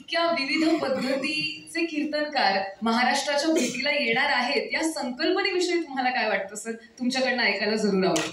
इतक्या विविध पद्धतीचे कीर्तनकार महाराष्ट्राच्या भेटीला येणार आहेत, या संकल्पनेविषयी तुम्हाला काय वाटतं सर? तुमच्याकडनं ऐकायला जरूर आवडेल.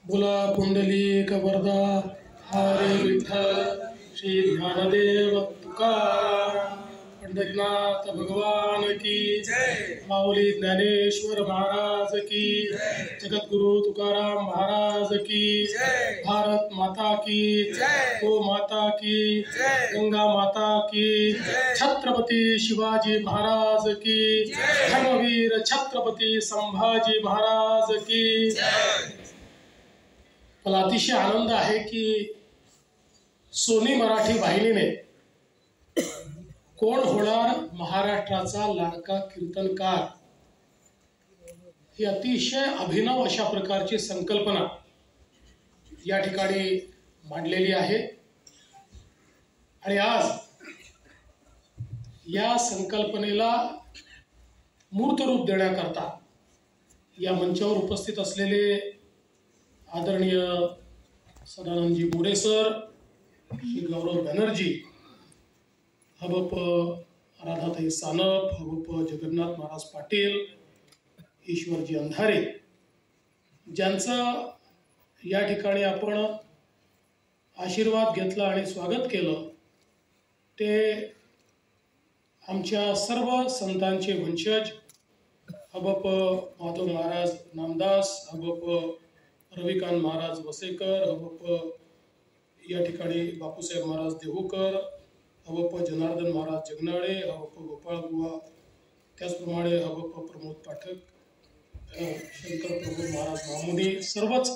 बोला पुंडलिक वरदा हरे विठ्ठल श्री ज्ञानदेव तुकाराम पंढरीनाथ भगवान की जय. माऊली ज्ञानेश्वर महाराज की जय. जगद्गुरु तुकाराम महाराज की जय. भारत माता की जय. गो माता की जय. गंगा माता की जय. छत्रपती शिवाजी महाराज की जय. धर्मवीर छत्रपती संभाजी महाराज की जय. मला अतिशय आनंद आहे की सोनी मराठी वाहिनीने कोण होणार महाराष्ट्राचा लाडका कीर्तनकार ही अतिशय अभिनव अशा प्रकारची संकल्पना या ठिकाणी मांडलेली आहे. आणि आज या संकल्पनेला मूर्त रूप देण्याकरता या मंचावर उपस्थित असलेले आदरणीय सदानंदजी मोरे सर, श्री गौरव बॅनर्जी, हबप राधाताई सानप, हबप जगन्नाथ महाराज पाटील, ईश्वरजी अंधारे, ज्यांचं या ठिकाणी आपण आशीर्वाद घेतला आणि स्वागत केलं, ते आमच्या सर्व संतांचे वंशज हबप माधव महाराज नामदास, हबप रविकांत महाराज वसेकर, हबप या ठिकाणी बापूसाहेब महाराज देहूकर, हबप जनार्दन महाराज जगनाळे, हबप गोपाळ बुवा, त्याचप्रमाणे हबप प्रमोद पाठक, शंकर प्रमोद महाराज मामुनी, सर्वच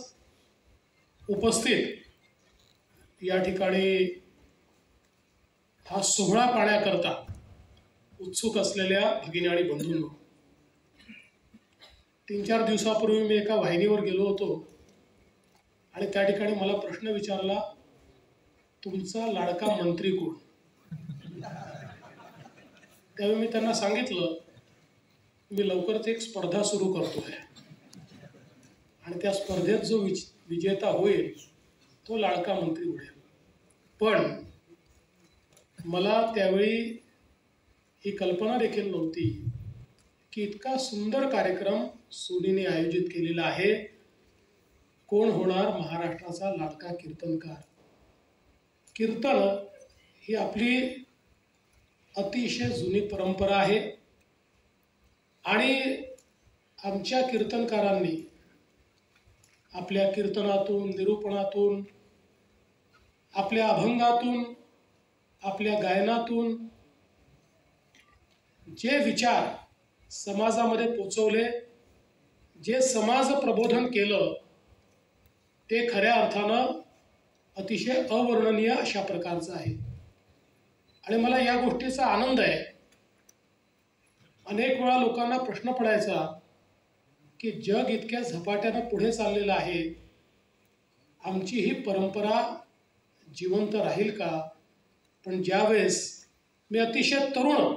उपस्थित या ठिकाणी हा सोहळा पाहण्याकरता उत्सुक असलेल्या भगिनी आणि बंधूंनो, 3-4 दिवसापूर्वी मी एका वाहिनीवर गेलो होतो आणि त्या ठिकाणी मला प्रश्न विचारला, तुमचा लाडका मंत्री कोण? त्यावेळी मी त्यांना सांगितलं, मी लवकरच एक स्पर्धा सुरू करतोय आणि त्या स्पर्धेत जो विजेता होईल तो लाडका मंत्री होईल. पण मला त्यावेळी ही कल्पना देखील नव्हती की इतका सुंदर कार्यक्रम सोनीने आयोजित केलेला आहे. कोण होणार महाराष्ट्राचा लाडका कीर्तनकार? कीर्तन ही आपली अतिशय जुनी परंपरा आहे आणि आमच्या कीर्तनकारांनी आपल्या कीर्तनातून, निरूपणातून, आपल्या अभंगातून, आपल्या गायनातून जे विचार समाजामध्ये पोचवले, जे समाज प्रबोधन केलं, ते खऱ्या अर्थानं अतिशय अवर्णनीय अशा प्रकारचं आहे. आणि मला या गोष्टीचा आनंद आहे. अनेक वेळा लोकांना प्रश्न पडायचा की जग इतक्या झपाट्यानं पुढे चाललेलं आहे, आमची ही परंपरा जिवंत राहील का? पण ज्यावेळेस मी अतिशय तरुण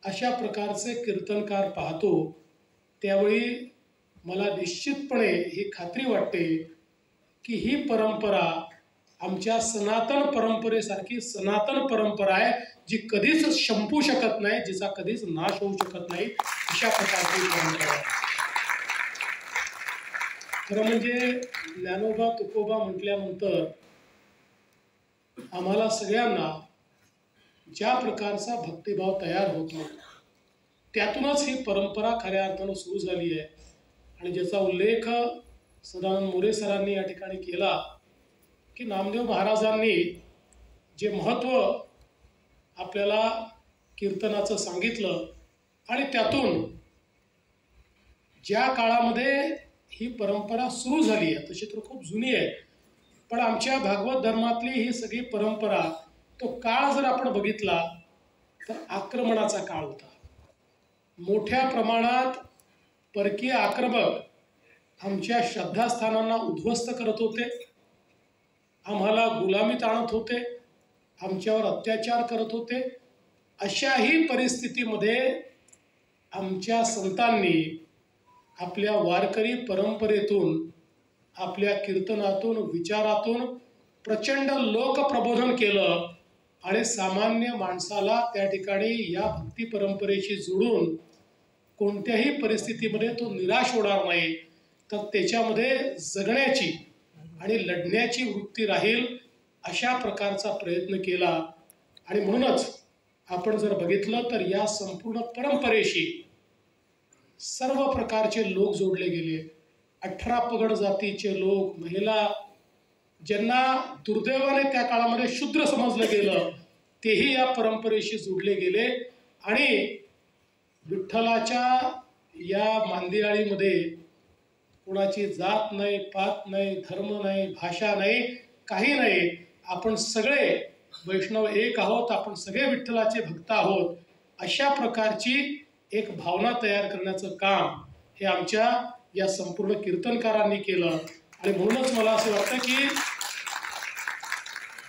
अशा प्रकारचे कीर्तनकार पाहतो, त्यावेळी मला निश्चितपणे ही खात्री वाटते की ही परंपरा आमच्या सनातन परंपरेसारखी सनातन परंपरा आहे, जी कधीच संपू शकत नाही, जिचा कधीच नाश होऊ शकत नाही, अशा प्रकारची परंपरा आहे. खरं म्हणजे ज्ञानोबा तुकोबा म्हटल्यानंतर आम्हाला सगळ्यांना ज्या प्रकारचा भक्तिभाव तयार होतो, त्यातूनच ही परंपरा खऱ्या अर्थानं सुरू झाली आहे. आणि ज्याचा उल्लेख सदानंद मोरे सरांनी या ठिकाणी केला की नामदेव महाराजांनी जे महत्त्व आपल्याला कीर्तनाचं सांगितलं आणि त्यातून ज्या काळामध्ये ही परंपरा सुरू झाली आहे, तशी तर खूप जुनी आहे, पण आमच्या भागवत धर्मातली ही सगळी परंपरा, तो काळ जर आपण बघितला तर आक्रमणाचा काळ होता. मोठ्या प्रमाणात परकीय आक्रमक आमच्या श्रद्धास्थानांना उद्ध्वस्त करत होते, आम्हाला गुलामीत आणत होते, आमच्यावर अत्याचार करत होते. अशाही परिस्थितीमध्ये आमच्या संतांनी आपल्या वारकरी परंपरेतून, आपल्या कीर्तनातून, विचारातून प्रचंड लोकप्रबोधन केलं आणि सामान्य माणसाला त्या ठिकाणी या भक्ती परंपरेशी जोडून कोणत्याही परिस्थितीमध्ये तो निराश होणार नाही, तर त्याच्यामध्ये जगण्याची आणि लढण्याची वृत्ती राहील अशा प्रकारचा प्रयत्न केला. आणि म्हणूनच आपण जर बघितलं तर या संपूर्ण परंपरेशी सर्व प्रकारचे लोक जोडले गेले. 18 पगड जातीचे लोक, महिला, ज्यांना दुर्दैवाने त्या काळामध्ये शूद्र समजलं गेलं, तेही या परंपरेशी जोडले गेले. आणि विठ्ठलाच्या या मांदियाळीमध्ये कोणाची जात नाही, पात नाही, धर्म नाही, भाषा नाही, काही नाही. आपण सगळे वैष्णव एक आहोत, आपण सगळे विठ्ठलाचे भक्त आहोत, अशा प्रकारची एक भावना तयार करण्याचं काम हे आमच्या या संपूर्ण कीर्तनकारांनी केलं. आणि म्हणूनच मला असं वाटतं की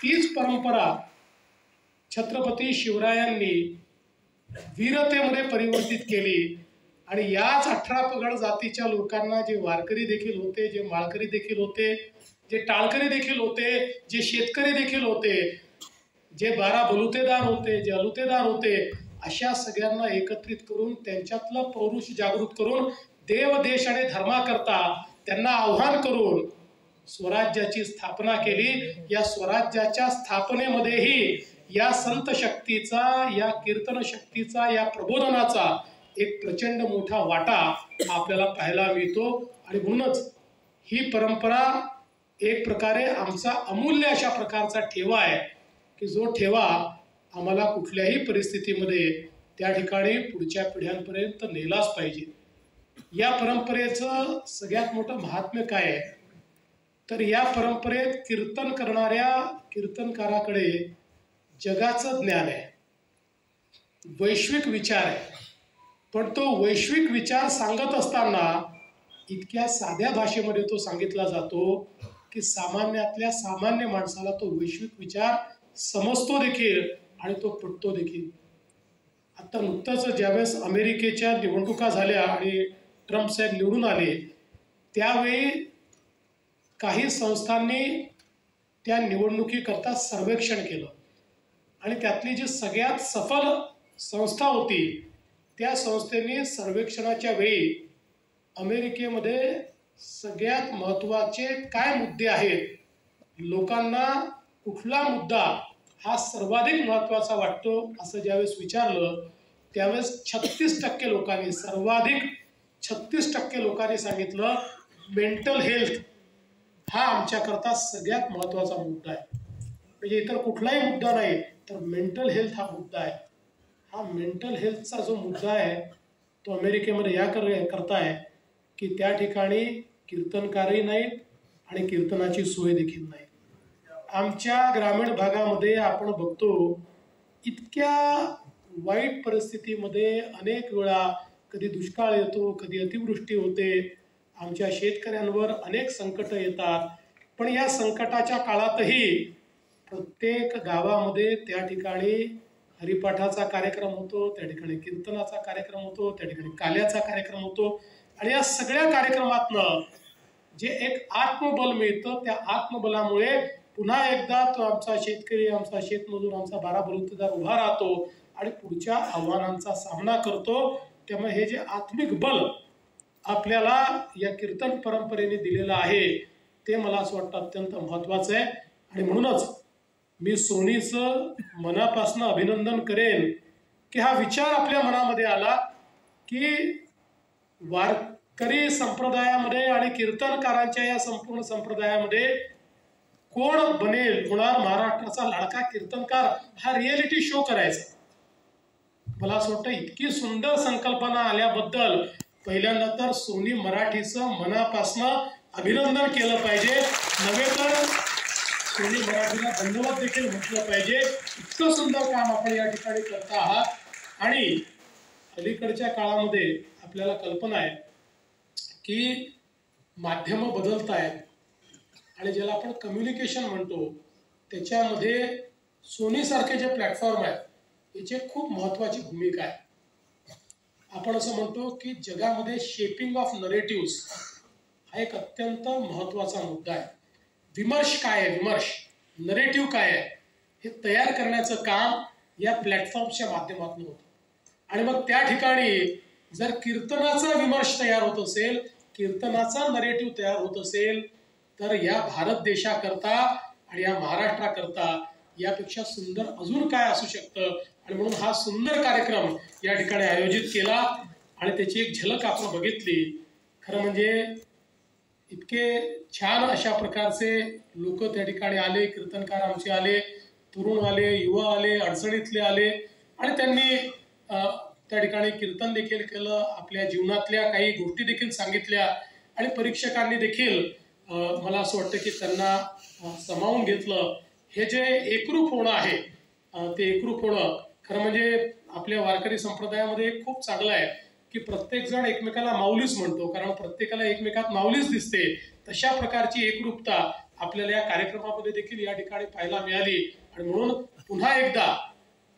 तीच परंपरा छत्रपती शिवरायांनी वीरतेमध्ये परिवर्तित केली. आणि याच 18 पगड जातीच्या लोकांना, जे वारकरी देखील होते, जे माळकरी देखील होते, जे टाळकरी देखील होते, जे शेतकरी देखील होते, जे 12 बलुतेदार होते, जे अलुतेदार होते, अशा सगळ्यांना एकत्रित करून त्यांच्यातलं पौरुष जागृत करून देव, देश आणि धर्माकरता त्यांना आव्हान करून स्वराज्याची स्थापना केली. या स्वराज्याच्या स्थापनेमध्येही या संत शक्तीचा, या कीर्तन शक्तीचा, या प्रबोधनाचा एक प्रचंड मोठा वाटा आपल्याला पाहायला मिळतो. आणि म्हणूनच ही परंपरा एक प्रकारे आमचा अमूल्य अशा प्रकारचा ठेवा आहे की जो ठेवा आम्हाला कुठल्याही परिस्थितीमध्ये त्या ठिकाणी पुढच्या पिढ्यांपर्यंत नेलाच पाहिजे. या परंपरेचं सगळ्यात मोठं महात्म्य काय आहे, तर या परंपरेत कीर्तन करणाऱ्या कीर्तनकाराकडे जगाचं ज्ञान आहे, वैश्विक विचार आहे. पण तो वैश्विक विचार सांगत असताना इतक्या साध्या भाषेमध्ये तो सांगितला जातो की सामान्यातल्या सामान्य माणसाला तो वैश्विक विचार समजतो देखील आणि तो पटतो देखील. आता नुकतंच ज्यावेळेस अमेरिकेच्या निवडणुका झाल्या आणि ट्रम्प साहेब निवडून आले, त्यावेळी काही संस्थांनी त्या निवडणुकीकरता सर्वेक्षण केलं. आणि त्यातली जी सगळ्यात सफल संस्था होती, त्या संस्थेने सर्वेक्षणाच्या वेळी अमेरिकेमध्ये सगळ्यात महत्त्वाचे काय मुद्दे आहेत, लोकांना कुठला मुद्दा हा सर्वाधिक महत्त्वाचा वाटतो, असं ज्यावेळेस विचारलं, त्यावेळेस 36% लोकांनी, सर्वाधिक 36% लोकांनी सांगितलं मेंटल हेल्थ हा आमच्याकरता सगळ्यात महत्त्वाचा मुद्दा आहे. म्हणजे इतर कुठलाही मुद्दा नाही, तर मेंटल हेल्थ हा मुद्दा आहे. हा मेंटल हेल्थचा जो मुद्दा आहे तो अमेरिकेमध्ये या करता आहे की त्या ठिकाणी कीर्तनकारही नाहीत आणि कीर्तनाची सोय देखील नाही. आमच्या ग्रामीण भागामध्ये आपण बघतो इतक्या वाईट परिस्थितीमध्ये अनेक वेळा कधी दुष्काळ येतो, कधी अतिवृष्टी होते, आमच्या शेतकऱ्यांवर अनेक संकट येतात. पण या संकटाच्या काळातही प्रत्येक गावामध्ये त्या ठिकाणी हरिपाठाचा कार्यक्रम होतो, त्या ठिकाणी कीर्तनाचा कार्यक्रम होतो, त्या ठिकाणी काल्याचा कार्यक्रम होतो. आणि या सगळ्या कार्यक्रमातनं जे एक आत्मबल मिळतं, त्या आत्मबलामुळे पुन्हा एकदा तो आमचा शेतकरी, आमचा शेतमजूर, आमचा 12 बलुतेदार उभा राहतो आणि पुढच्या आव्हानांचा सामना करतो. त्यामुळे हे जे आत्मिक बल आपल्याला या कीर्तन परंपरेने दिलेलं आहे ते मला असं वाटतं अत्यंत महत्त्वाचं आहे. आणि म्हणूनच मी सोनीचं मनापासून अभिनंदन करेन की हा विचार आपल्या मनामध्ये आला की वारकरी संप्रदायामध्ये आणि कीर्तनकारांच्या या संपूर्ण संप्रदायामध्ये कोण बनेल, होणार महाराष्ट्राचा लाडका कीर्तनकार, हा रिएलिटी शो करायचा. मला असं वाटतं इतकी सुंदर संकल्पना आल्याबद्दल पहिल्यांदा तर सोनी मराठीचं मनापासनं अभिनंदन केलं पाहिजे, नव्हे तर सोनी मराठीला धन्यवाद देखील म्हटलं पाहिजे. इतकं सुंदर काम आपण या ठिकाणी करत आहात. आणि अलीकडच्या काळामध्ये आपल्याला कल्पना आहे की माध्यमं बदलत आहेत आणि ज्याला आपण कम्युनिकेशन म्हणतो त्याच्यामध्ये सोनीसारखे जे प्लॅटफॉर्म आहेत याची खूप महत्त्वाची भूमिका आहे. आपण असं म्हणतो की जगामध्ये शेपिंग ऑफ नरेटिव्स हा एक अत्यंत महत्त्वाचा मुद्दा आहे. विमर्श काय आहे, विमर्श नरेटिव्ह काय आहे हे तयार करण्याचं काम या प्लॅटफॉर्मच्या माध्यमातून होतं. आणि मग त्या ठिकाणी जर कीर्तनाचा विमर्श तयार होत असेल, कीर्तनाचा नरेटिव्ह तयार होत असेल, तर या भारत देशाकरता आणि या महाराष्ट्राकरता यापेक्षा सुंदर अजून काय असू शकतं. आणि म्हणून हा सुंदर कार्यक्रम या ठिकाणी आयोजित केला आणि त्याची एक झलक आपण बघितली. खरं म्हणजे इतके छान अशा प्रकारचे लोक त्या ठिकाणी आले, कीर्तनकार आमचे आले, तरुण आले, युवा आले, अडचणीतले आले आणि त्यांनी त्या ठिकाणी कीर्तन देखील केलं, आपल्या जीवनातल्या काही गोष्टी देखील सांगितल्या आणि परीक्षकांनी देखील मला असं वाटतं की त्यांना सामावून घेतलं. हे जे एकरूप होणं आहे ते एकरूप होणं खरं म्हणजे आपल्या वारकरी संप्रदायामध्ये खूप चांगलं आहे की प्रत्येक जण एकमेकाला माऊलीच म्हणतो, कारण प्रत्येकाला एकमेकात माऊलीच दिसते. तशा प्रकारची एकरूपता आपल्याला या कार्यक्रमामध्ये देखील या ठिकाणी पाहायला मिळाली. आणि म्हणून पुन्हा एकदा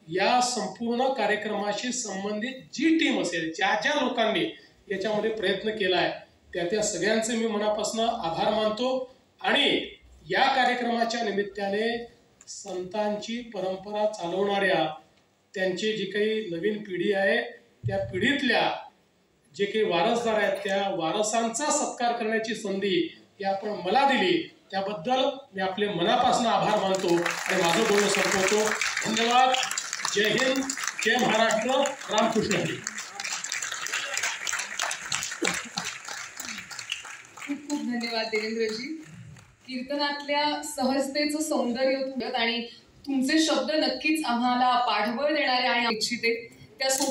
या संपूर्ण कार्यक्रमाशी संबंधित जी टीम असेल, ज्या ज्या लोकांनी याच्यामध्ये प्रयत्न केलाय त्या सगळ्यांचे मी मनापासून आभार मानतो. आणि या कार्यक्रमाच्या निमित्ताने संतांची परंपरा चालवणाऱ्या त्यांची जी काही नवीन पिढी आहे त्या पिढीतल्या जे काही वारसदार आहेत त्या वारसांचा सत्कार करण्याची संधी ही आपण मला दिली, त्याबद्दल मी आपले मनापासून आभार मानतो आणि माझं बोलणं संपवतो. धन्यवाद. जय हिंद, जय महाराष्ट्र, रामकृष्ण हरी. खूप खूप धन्यवाद देवेंद्रजी. कीर्तनातल्या सहजतेचं सौंदर्य आणि तुमचे शब्द नक्कीच आम्हाला पाठबळ देणारे आणि इच्छिते त्यासोबत